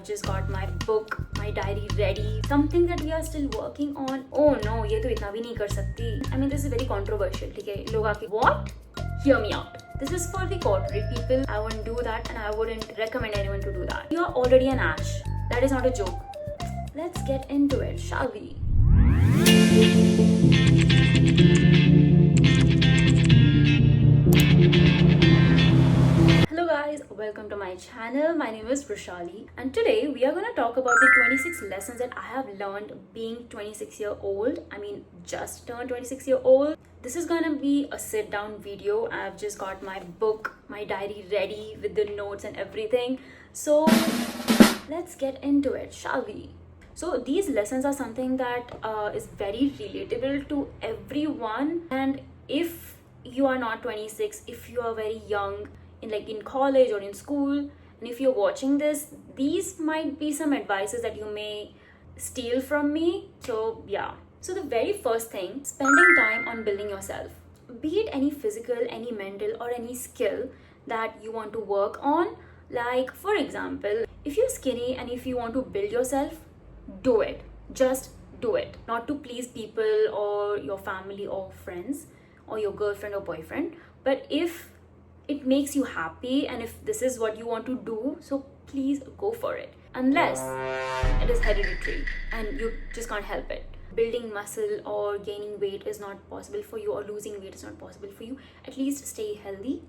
Just got my book, my diary ready. Something that we are still working on. Oh no, ये तो इतना भी नहीं कर सकती. I mean, this is very controversial. ठीक है, लोग आके what? Hear me out. This is for the corporate people. I wouldn't do that, and I wouldn't recommend anyone to do that. You are already an ash. That is not a joke. Let's get into it, shall we? Hello guys, welcome to my channel. My name is Vrush, and today we are going to talk about the 26 lessons that I have learned being 26-year-old. I mean, just turned 26-year-old. This is going to be a sit down video. I've just got my book, my diary ready with the notes and everything. So let's get into it, shall we? So these lessons are something that is very relatable to everyone, and if you are not 26, if you are very young, in college or in school, and if you're watching this, these might be some advices that you may steal from me. So yeah. So the very first thing, spending time on building yourself. Be it any physical, any mental, or any skill that you want to work on. Like for example, if you're skinny and if you want to build yourself, do it. Just do it. Not to please people or your family or friends or your girlfriend or boyfriend, but if it makes you happy and if this is what you want to do, so please go for it. Unless it is hereditary and you just can't help it. Building muscle or gaining weight is not possible for you, or losing weight is not possible for you. At least stay healthy.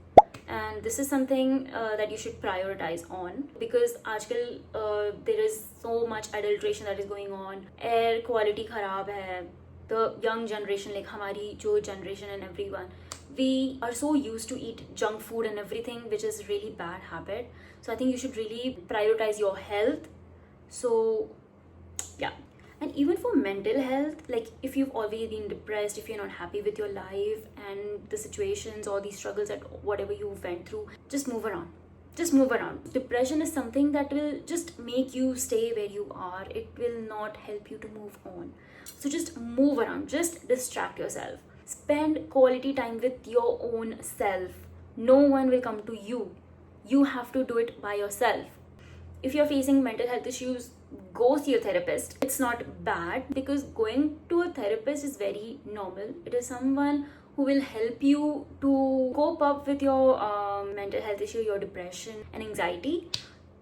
And this is something that you should prioritize on, because आजकल there is so much adulteration that is going on. Air quality खराब है. The young generation, like हमारी जो generation and everyone, we are so used to eat junk food and everything, which is really bad habit. So I think you should really prioritize your health. So yeah. And even for mental health, like if you've always been depressed, if you're not happy with your life and the situations or the struggles that whatever you went through, just move around. Just move around. Depression is something that will just make you stay where you are. It will not help you to move on. So just move around. Just distract yourself. Spend quality time with your own self. No one will come to you. You have to do it by yourself. If you're facing mental health issues, go see a therapist. It's not bad, because going to a therapist is very normal. It is someone who will help you to cope up with your mental health issue, your depression and anxiety.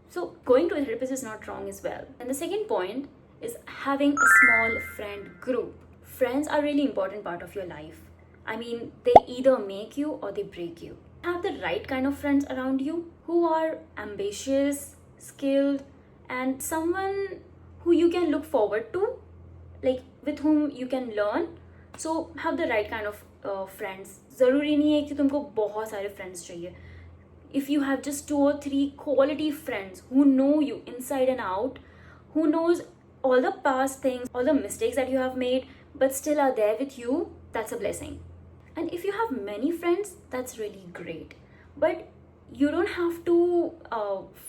So going to a therapist is not wrong as well. And the second point is having a small friend group. Friends are really important part of your life. I mean, they either make you or they break you. Have the right kind of friends around you who are ambitious, skilled, and someone who you can look forward to, like with whom you can learn. So have the right kind of friends. ज़रूरी नहीं है कि तुमको बहुत सारे friends चाहिए. If you have just 2 or 3 quality friends who know you inside and out, who knows all the past things, all the mistakes that you have made, but still are there with you, that's a blessing. And if you have many friends, that's really great. But you don't have to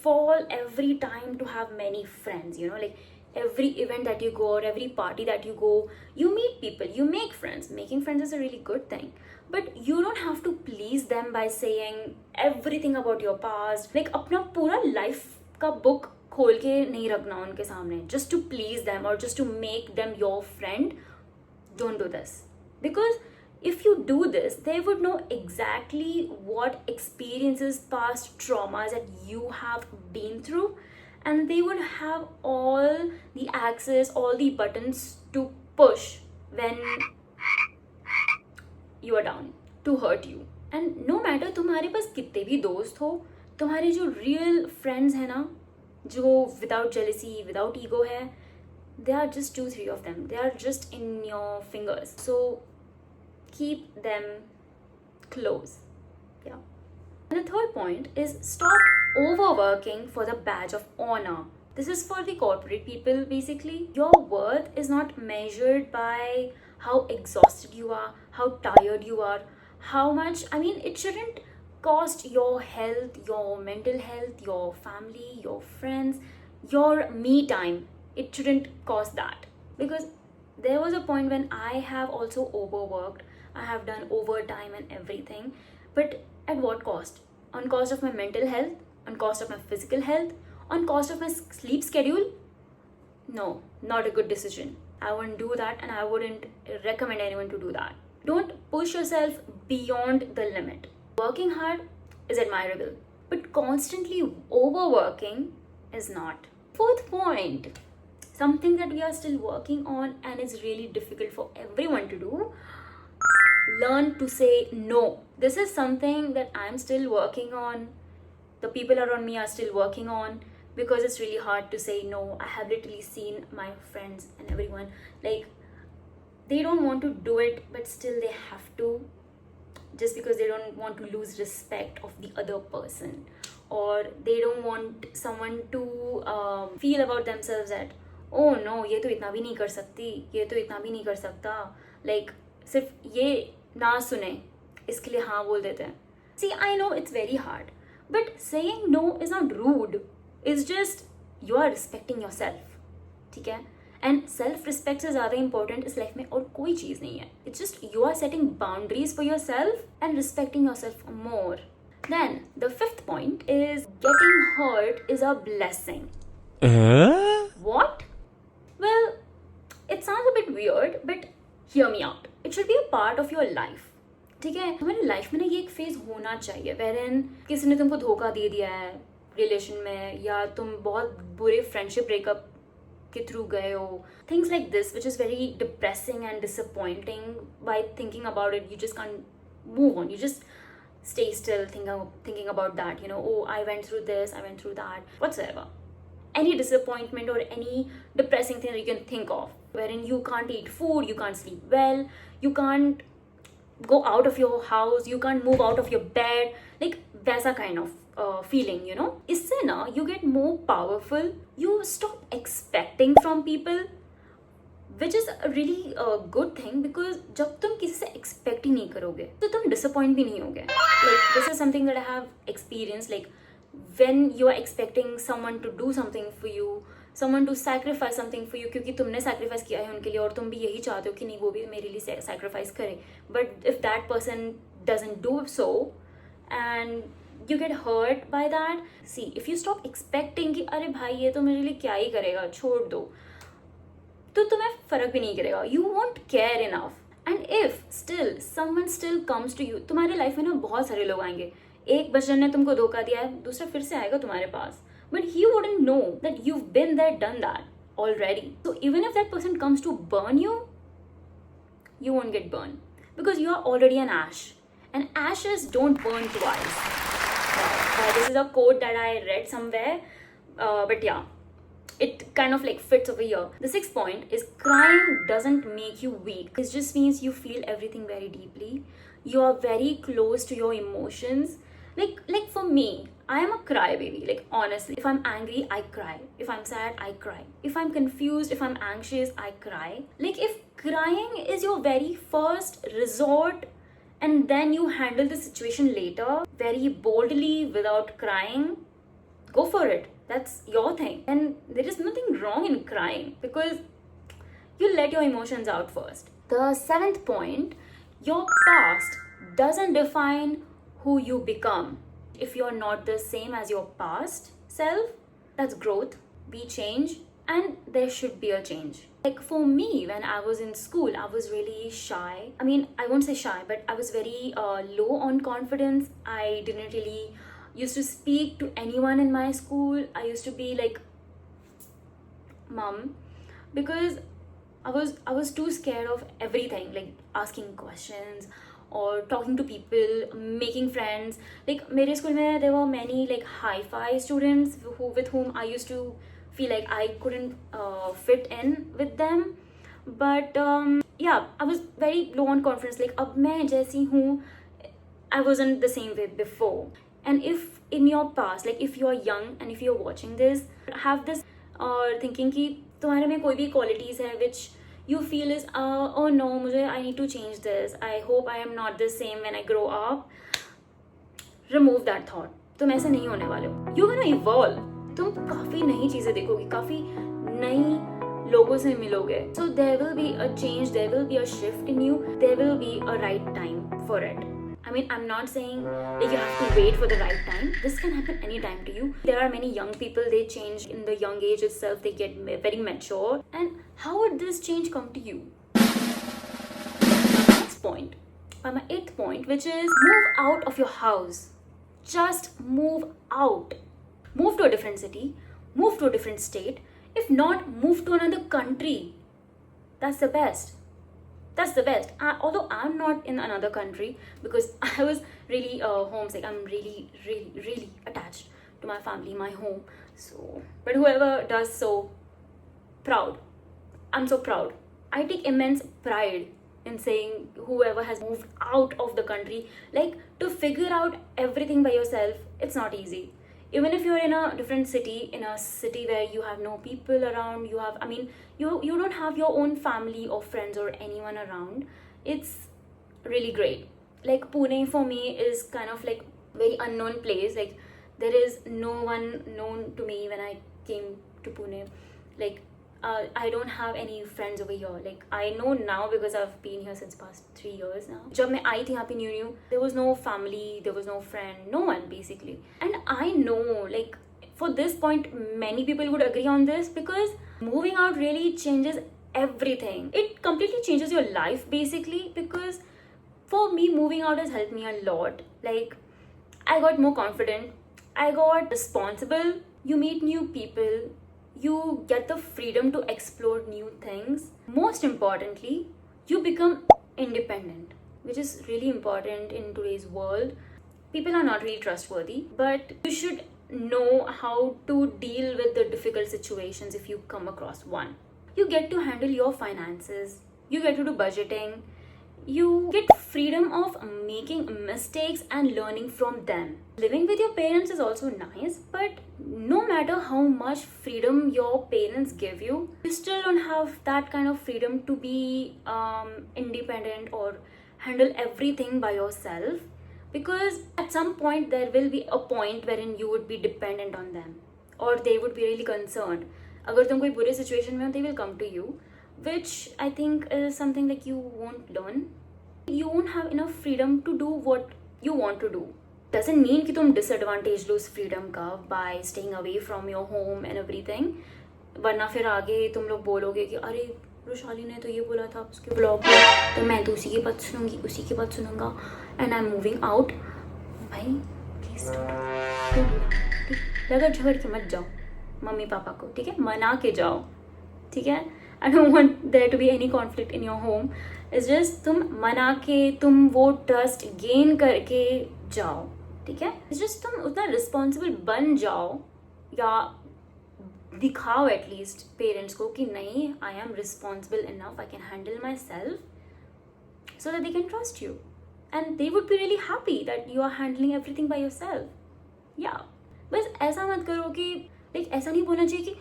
fall every time to have many friends, like every event that you go or every party that you go, you meet people, you make friends. Making friends is a really good thing, but you don't have to please them by saying everything about your past. Like अपना पूरा life का book खोल के नहीं रखना उनके सामने just to please them or just to make them your friend. Don't do this, because if you do this, they would know exactly what experiences, past traumas that you have been through, and they would have all the access, all the buttons to push when you are down, to hurt you. And no matter तुम्हारे पास कितने भी दोस्त हो, तुम्हारे जो real friends हैं ना, जो without jealousy, without ego है, they are just 2-3 of them. They are just in your fingers. So keep them close. Yeah. And the third point is stop overworking for the badge of honor. This is for the corporate people basically. Your worth is not measured by how exhausted you are, how tired you are, how much. I mean, it shouldn't cost your health, your mental health, your family, your friends, your me time. It shouldn't cost that, because there was a point when I have also overworked. I have done overtime and everything, but at what cost? On cost of my mental health, on cost of my physical health, on cost of my sleep schedule? No, not a good decision. I wouldn't do that, and I wouldn't recommend anyone to do that. Don't push yourself beyond the limit. Working hard is admirable, but constantly overworking is not. Fourth point, something that we are still working on and is really difficult for everyone to do: learn to say no. This is something that I'm still working on, the people around me are still working on, because it's really hard to say no. I have literally seen my friends and everyone, like, they don't want to do it, but still they have to, just because they don't want to lose respect of the other person, or they don't want someone to feel about themselves that, oh no, ये तो इतना भी नहीं कर सकती, ये तो इतना भी नहीं कर सकता, like सिर्फ ये ना सुने इसके लिए हाँ बोल देते हैं. See, I know it's very hard, but saying no is not rude. It's just you are respecting yourself. ठीक है? And self respect से ज़्यादा important इस life में और कोई चीज़ नहीं है. It's just you are setting boundaries for yourself and respecting yourself more. Then the fifth point is getting hurt is a blessing. What? Well, it sounds a bit weird, but hear me out. It should be a part of your life. ठीक है, तुम्हारी life में ना ये एक phase होना चाहिए wherein किसी ने तुमको धोखा दे दिया है रिलेशन में, या तुम बहुत बुरे फ्रेंडशिप ब्रेकअप के थ्रू गए हो. Things like this which is very depressing and disappointing. By thinking about it, you just can't move on. You just stay still thinking about that, oh, I went through this, I went through that, whatsoever. Any disappointment or any depressing thing that you can think of, wherein you can't eat food, you can't sleep well, you can't go out of your house, you can't move out of your bed, like वैसा kind of feeling, इससे ना you get more powerful. You stop expecting from people, which is a really good thing, because जब तुम किसी से expect ही नहीं करोगे तो तुम disappoint भी नहीं होगे. Like this is something that I have experienced. Like when you are expecting someone to do something for you, someone to sacrifice something for you, क्योंकि तुमने sacrifice किया है उनके लिए और तुम भी यही चाहते हो कि नहीं वो भी मेरे लिए sacrifice करे. But if that person doesn't do so and you get hurt by that, see, if you stop expecting कि अरे भाई ये तो मेरे लिए क्या ही करेगा, छोड़ दो, तो तुम्हें फर्क भी नहीं करेगा. You won't care enough. And if still someone still comes to you, तुम्हारे लाइफ में ना बहुत सारे लोग आएंगे. एक बच्चन ने तुमको धोखा दिया है, दूसरा फिर से आएगा तुम्हारे पास, but he wouldn't know that you've been there, done that already. So even if that person comes to burn you, you won't get burned, because you are already an ash, and ashes don't burn twice. This is a quote that I read somewhere, but yeah, it kind of like fits over here. The sixth point is crying doesn't make you weak. It just means you feel everything very deeply. You are very close to your emotions. Like for me, I am a crybaby. Like honestly, if I'm angry, I cry. If I'm sad, I cry. If I'm confused, if I'm anxious, I cry. Like if crying is your very first resort, and then you handle the situation later very boldly without crying, go for it. That's your thing. And there is nothing wrong in crying, because you let your emotions out first. The seventh point, your past doesn't define who you become. If you're not the same as your past self, that's growth. We change, and there should be a change. Like for me, when I was in school, I was really shy. I mean, I won't say shy, but I was very low on confidence. I didn't really used to speak to anyone in my school. I used to be like mum, because I was too scared of everything, like asking questions or talking to people, making friends. Like मेरे school में there were many like hi-fi students with whom I used to feel like I couldn't fit in with them. But yeah, I was very low on confidence. Like अब मैं जैसी हूँ, I wasn't the same way before. And if in your past, like if you're young and if you're watching this, have this thinking कि तुम्हारे में कोई भी qualities है which you feel is oh no, मुझे I need to change this, I hope I am not the same when I grow up, remove that thought. तुम ऐसे नहीं होने वाले हो. You're gonna evolve. तुम काफ़ी नई चीज़ें देखोगे, काफ़ी नई लोगों से मिलोगे. So there will be a change, there will be a shift in you, there will be a right time for it. I mean, I'm not saying that you have to wait for the right time. This can happen anytime to you. There are many young people, they change in the young age itself, they get very mature. And how would this change come to you? Next point, my 8th point, which is move out of your house. Just move out. Move to a different city, move to a different state. If not, move to another country. That's the best. That's the best. Although I'm not in another country because I was really homesick. I'm really, really, really attached to my family, my home. So, but whoever does so, proud. I'm so proud. I take immense pride in saying whoever has moved out of the country, like to figure out everything by yourself, it's not easy. Even if you're in a different city, in a city where you have no people around, you don't have your own family or friends or anyone around, it's really great. Like Pune for me is kind of like very unknown place. Like there is no one known to me when I came to Pune. Like I don't have any friends over here. Like I know now because I've been here since past 3 years now. जब मैं आई थी यहाँ पे new, there was no family, there was no friend, no one basically. And I know, like for this point, many people would agree on this because moving out really changes everything. It completely changes your life basically, because for me, moving out has helped me a lot. Like I got more confident, I got responsible. You meet new people, you get the freedom to explore new things. Most importantly, you become independent, which is really important in today's world. People are not really trustworthy, but you should know how to deal with the difficult situations if you come across one. You get to handle your finances, you get to do budgeting, you get freedom of making mistakes and learning from them. Living with your parents is also nice, but no matter how much freedom your parents give you, you still don't have that kind of freedom to be independent or handle everything by yourself, because at some point there will be a point wherein you would be dependent on them, or they would be really concerned. अगर तुम कोई बुरे situation में हो, they will come to you, which I think is something like you won't learn. You won't have enough freedom to do what you want to do. Doesn't mean कि तुम disadvantage लो उस freedom का by staying away from your home and everything. वरना फिर आगे तुम लोग बोलोगे कि अरे वृशाली ने तो ये बोला था उसके ब्लॉग में, तो मैं तो उसी की बात सुनूंगी, उसी की बात सुनूंगा, and I'm moving out. भाई प्लीज लगा झगड़ के मत जाओ मम्मी पापा को, ठीक है? मना के जाओ, ठीक है? I don't want there to be any conflict in your home. It's just तुम मना के, तुम वो trust gain करके जाओ, ठीक है? It's just तुम उतना responsible बन जाओ, या दिखाओ at least parents को कि नहीं, I am responsible enough, I can handle myself, so that they can trust you. And they would be really happy that you are handling everything by yourself. Yeah. बस ऐसा मत करो कि like ऐसा नहीं बोलना चाहिए कि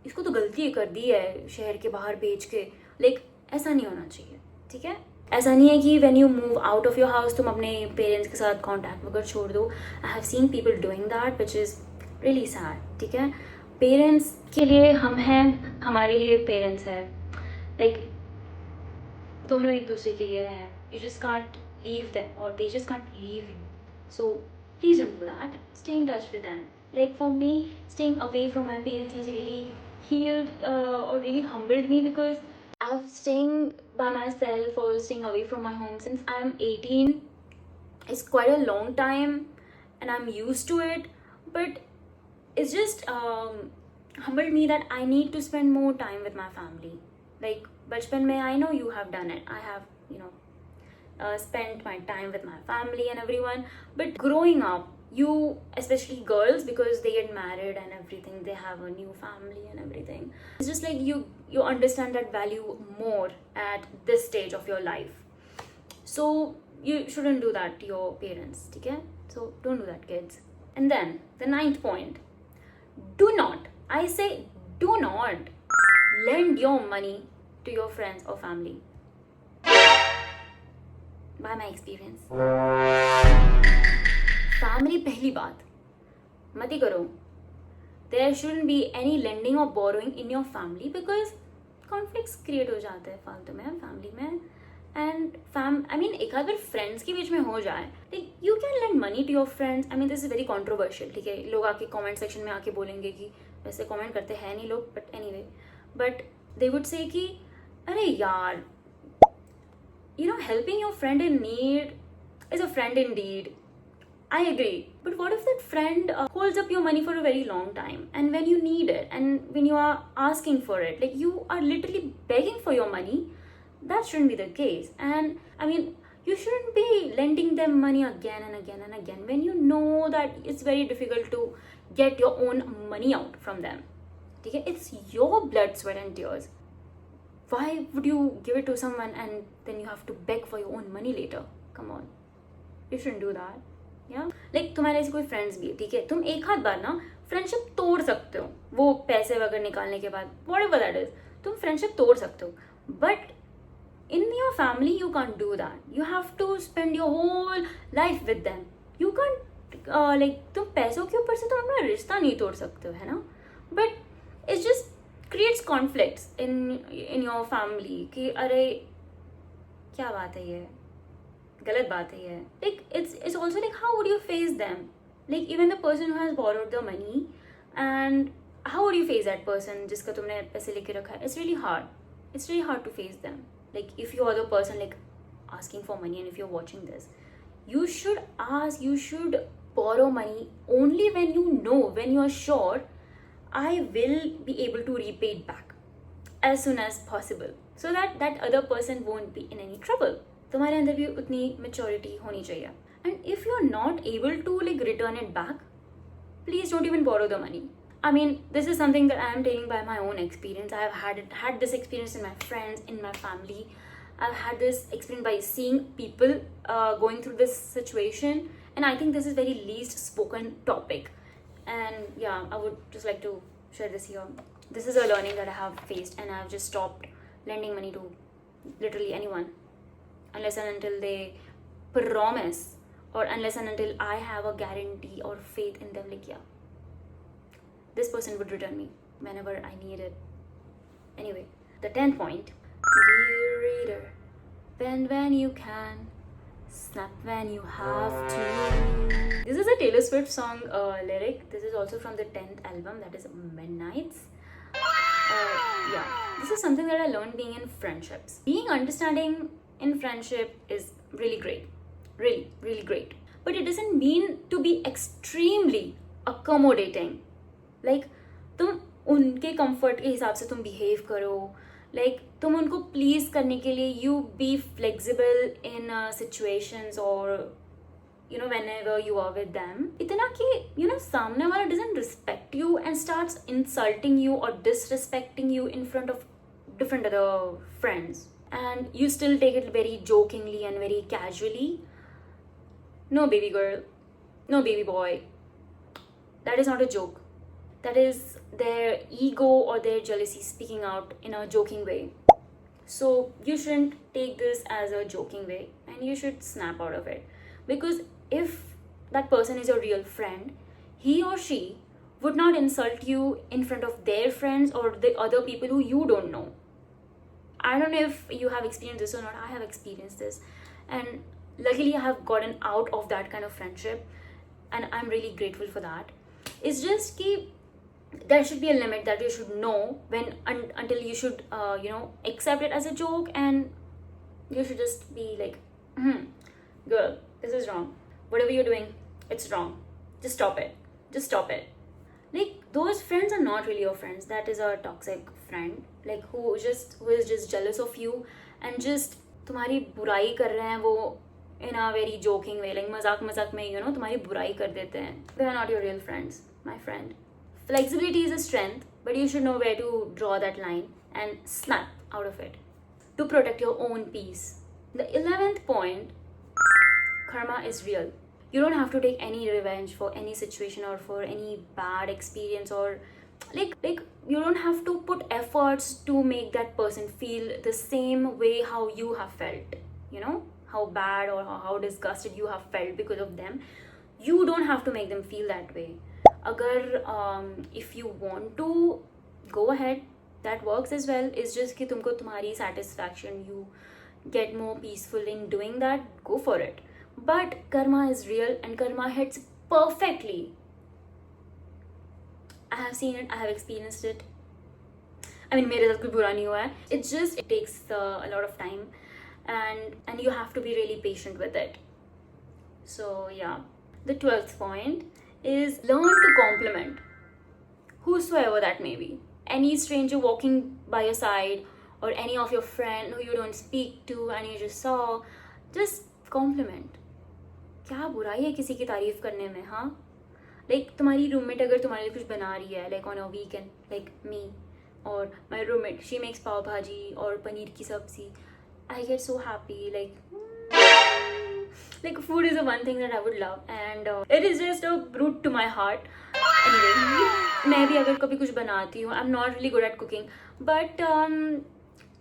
इसको तो गलती कर दी है शहर के बाहर भेज के, लाइक ऐसा नहीं होना चाहिए, ठीक है? ऐसा नहीं है कि when you move out of your house तुम अपने पेरेंट्स के साथ कांटेक्ट वगैरह छोड़ दो. I have seen people doing that which is really sad, ठीक है? पेरेंट्स के लिए हम हैं, हमारे लिए पेरेंट्स हैं, लाइक दोनों एक दूसरे के लिए हैं. You just can't leave them और they just can't leave you. So please don't do that. Stay in touch with them. Like for me, staying away from my parents has really healed or really humbled me, because I've staying by myself or staying away from my home since I'm 18. It's quite a long time and I'm used to it, but it's just humbled me that I need to spend more time with my family. Like bachpan mein, I know you have done it. I have, spent my time with my family and everyone, but growing up, you, especially girls, because they get married and everything, they have a new family and everything, it's just like you understand that value more at this stage of your life. So you shouldn't do that to your parents, okay? So don't do that, kids. And then the 9th point, do not, I say do not lend your money to your friends or family. By my experience, family पहली बात मत ही करो. There shouldn't be any lending और borrowing in your family, because conflicts create हो जाते हैं फालतू में फैमिली में. एंड एक आध बार फ्रेंड्स के बीच में हो जाए, like you can lend money to your friends. This is very controversial. ठीक है, लोग आके कमेंट सेक्शन में आके बोलेंगे कि वैसे कमेंट करते हैं नहीं लोग, but anyway, but they would say कि अरे यार, helping your friend in need is a friend indeed. I agree. But what if that friend holds up your money for a very long time, and when you need it and when you are asking for it, like you are literally begging for your money, that shouldn't be the case. And you shouldn't be lending them money again and again and again when you know that it's very difficult to get your own money out from them. Okay? It's your blood, sweat and tears. Why would you give it to someone and then you have to beg for your own money later? Come on. You shouldn't do that. Yeah? Like तुम्हारे ऐसे कोई friends भी है, ठीक है, तुम एक आध बार ना फ्रेंडशिप तोड़ सकते हो वो पैसे वगैरह निकालने के बाद, whatever that is, तुम फ्रेंडशिप तोड़ सकते हो. But in your family you can't do that. You have to spend your whole life with them. You can't तुम पैसों के ऊपर से तो अपना रिश्ता नहीं तोड़ सकते हो, है ना. But it's just creates conflicts in your family कि अरे क्या बात है ये, गलत बात है ये. Like it's also like how would you face them? Like even the person who has borrowed the money, and how would you face that person जिसका तुमने पैसे लेके रखा है? It's really hard. It's really hard to face them. Like if you are the person like asking for money, and if you're watching this, you should borrow money only when you know, when you are sure I will be able to repay it back as soon as possible, so that that other person won't be in any trouble. तुम्हारे अंदर भी उतनी maturity होनी चाहिए. And if you're not able to like return it back, please don't even borrow the money. This is something that I am telling by my own experience. I have had this experience in my friends, in my family. I've had this experience by seeing people going through this situation, and I think this is very least spoken topic. And yeah, I would just like to share this here. This is a learning that I have faced, and I've just stopped lending money to literally anyone unless and until they promise, or unless and until I have a guarantee or faith in them, like yeah, this person would return me whenever I need it. Anyway, the 10th point. Dear reader, bend when you can, snap when you have to. This is a Taylor Swift song lyric. This is also from the 10th album, that is Midnights. Yeah, this is something that I learned being in friendships. Being understanding in friendship is really great. Really, really great. But it doesn't mean to be extremely accommodating. Like, तुम उनके comfort के हिसाब से तुम behave करो. Like, तुम उनको please करने के लिए you be flexible in situations, or whenever you are with them. इतना कि सामने वाला doesn't respect you and starts insulting you or disrespecting you in front of different other friends, and you still take it very jokingly and very casually. No, baby girl, no, baby boy, that is not a joke. That is their ego or their jealousy speaking out in a joking way. So you shouldn't take this as a joking way, and you should snap out of it. Because if that person is your real friend, he or she would not insult you in front of their friends or the other people who you don't know. I don't know if you have experienced this or not. I have experienced this, and luckily I have gotten out of that kind of friendship, and I'm really grateful for that. It's just कि there should be a limit that you should know when until you should accept it as a joke, and you should just be like, girl, this is wrong. Whatever you're doing, it's wrong. Just stop it. Just stop it. Like, those friends are not really your friends. That is a toxic friend, like who is just jealous of you and just तुम्हारी बुराई कर रहे हैं वो in a very joking way, like मजाक में तुम्हारी बुराई कर देते हैं. They are not your real friends, my friend. Flexibility is a strength, but you should know where to draw that line and snap out of it to protect your own peace. The 11th point, karma is real. You don't have to take any revenge for any situation or for any bad experience, or like you don't have to put efforts to make that person feel the same way how you have felt, how bad or how disgusted you have felt because of them. You don't have to make them feel that way. If you want to, go ahead, that works as well. It's just कि तुमको तुम्हारी satisfaction, you get more peaceful in doing that, go for it. But karma is real and karma hits perfectly. I have seen it, I have experienced it. I mean, मेरे साथ कुछ बुरा नहीं हुआ है. It takes a lot of time, and you have to be really patient with it. So yeah, the 12th point is learn to compliment whosoever that may be. Any stranger walking by your side, or any of your friend who you don't speak to and you just saw, just compliment. क्या बुराई है किसी की तारीफ करने में, हाँ? Like तुम्हारी roommate अगर तुम्हारे लिए कुछ बना रही है, like on a weekend, like me or my roommate, she makes pav bhaji or paneer ki sabzi, I get so happy. Like food is the one thing that I would love, and it is just a root to my heart. Anyway, मैं भी अगर कभी कुछ बनाती हूँ, I'm not really good at cooking, but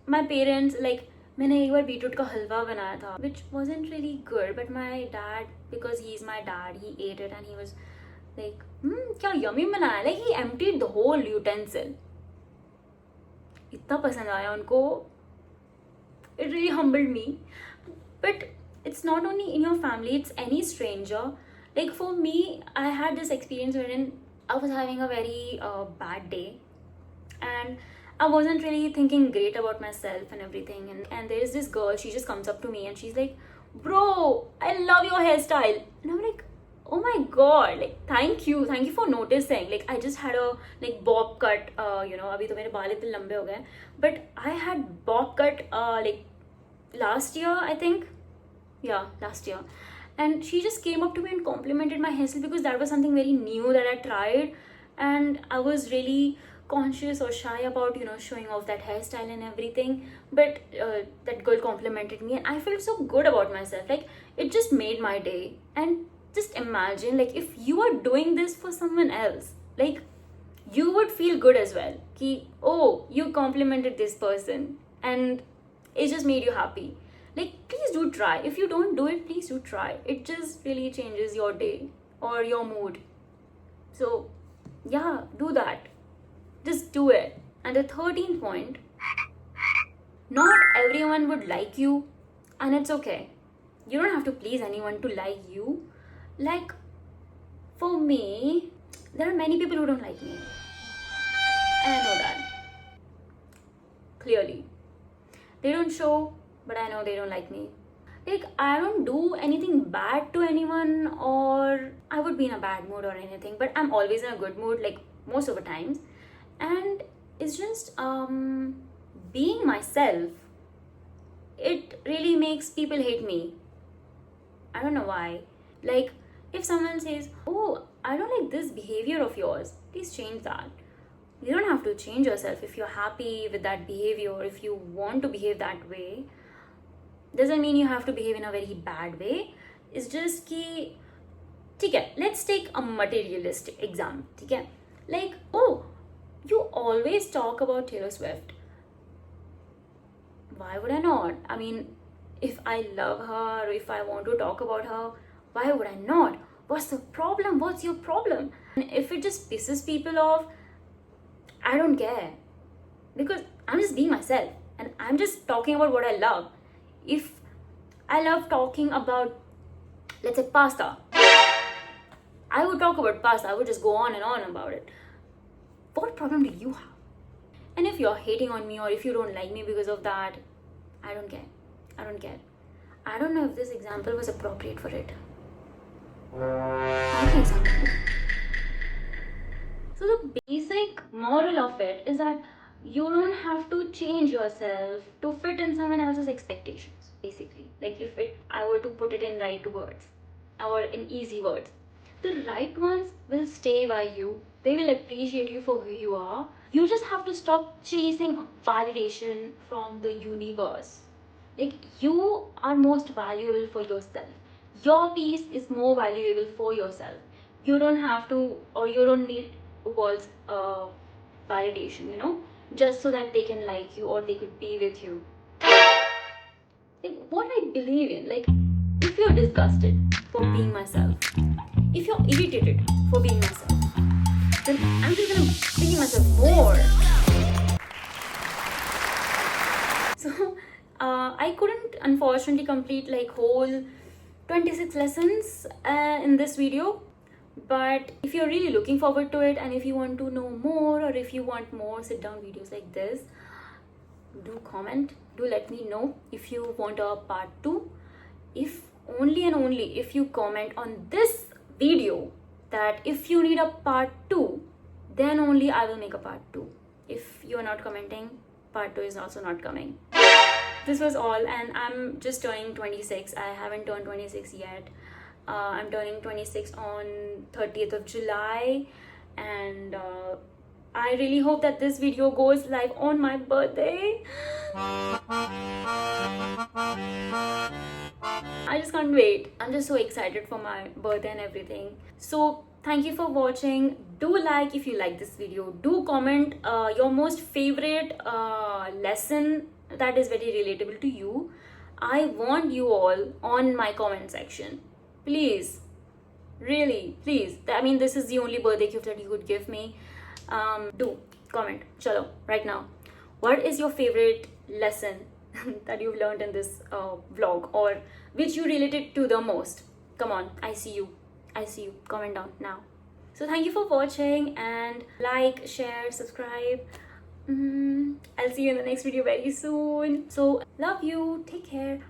my parents, like, मैंने एक बार beetroot का हलवा बनाया था, which wasn't really good, but my dad, because he's my dad, he ate it and he was like, क्या yummy बनाया. Like he emptied the whole utensil. इतना पसंद आया उनको. It really humbled me. But it's not only in your family, it's any stranger. Like for me, I had this experience wherein I was having a very bad day, and I wasn't really thinking great about myself and everything. And there is this girl, she just comes up to me and she's like, bro, I love your hairstyle. And I'm like, oh my god, like thank you for noticing. Like I just had a like bob cut, अभी तो मेरे बाल इतने लंबे हो गए, but I had bob cut like last year, I think. Yeah, last year. And she just came up to me and complimented my hairstyle because that was something very new that I tried, and I was really conscious or shy about showing off that hairstyle and everything. But that girl complimented me and I felt so good about myself. Like it just made my day. And just imagine, like, if you are doing this for someone else, like you would feel good as well. Ki, oh, you complimented this person and it just made you happy. Like, please do try. If you don't do it, please do try. It just really changes your day or your mood. So yeah, do that. Just do it. And the 13th point, not everyone would like you, and it's okay. You don't have to please anyone to like you. Like, for me, there are many people who don't like me. And I know that. Clearly. They don't show, but I know they don't like me. Like, I don't do anything bad to anyone, or I would be in a bad mood or anything, but I'm always in a good mood, like most of the times. And it's just being myself, it really makes people hate me. I don't know why. Like, if someone says, oh, I don't like this behavior of yours, please change that. You don't have to change yourself. If you're happy with that behavior, if you want to behave that way, doesn't mean you have to behave in a very bad way. It's just ki, okay, let's take a materialistic example. Okay? Like, oh, you always talk about Taylor Swift. Why would I not? I mean, if I love her or if I want to talk about her, why would I not? What's the problem? What's your problem? And if it just pisses people off, I don't care. Because I'm just being myself and I'm just talking about what I love. If I love talking about, let's say, pasta, I would talk about pasta. I would just go on and on about it. What problem do you have? And if you're hating on me or if you don't like me because of that, I don't care. I don't care. I don't know if this example was appropriate for it. Okay, example. So the basic moral of it is that you don't have to change yourself to fit in someone else's expectations, basically. Like if I were to put it in right words or in easy words, the right ones will stay by you. They will appreciate you for who you are. You just have to stop chasing validation from the universe. Like, you are most valuable for yourself. Your peace is more valuable for yourself. You don't have to, or you don't need world's validation, just so that they can like you or they could be with you. Like, what I believe in, like, if you're disgusted for being myself, if you're irritated for being myself, then I'm just gonna be myself more. So, I couldn't unfortunately complete like whole 26 lessons in this video, but if you're really looking forward to it and if you want to know more or if you want more sit down videos like this, do comment, do let me know if you want a part 2. If only and only if you comment on this video that if you need a part 2, then only I will make a part 2. If you're not commenting, part 2 is also not coming. This was all, and I'm just turning 26. I haven't turned 26 yet. I'm turning 26 on 30th of July, and I really hope that this video goes live on my birthday. I just can't wait. I'm just so excited for my birthday and everything. So thank you for watching. Do like if you like this video. Do comment your most favorite lesson that is very relatable to you. I want you all on my comment section. Please, really, please. I mean, this is the only birthday gift that you could give me. Do comment, chalo, right now. What is your favorite lesson that you've learned in this vlog, or which you related to the most? Come on, I see you. Comment down now. So thank you for watching, and like, share, subscribe. I'll see you in the next video very soon. So love you, take care.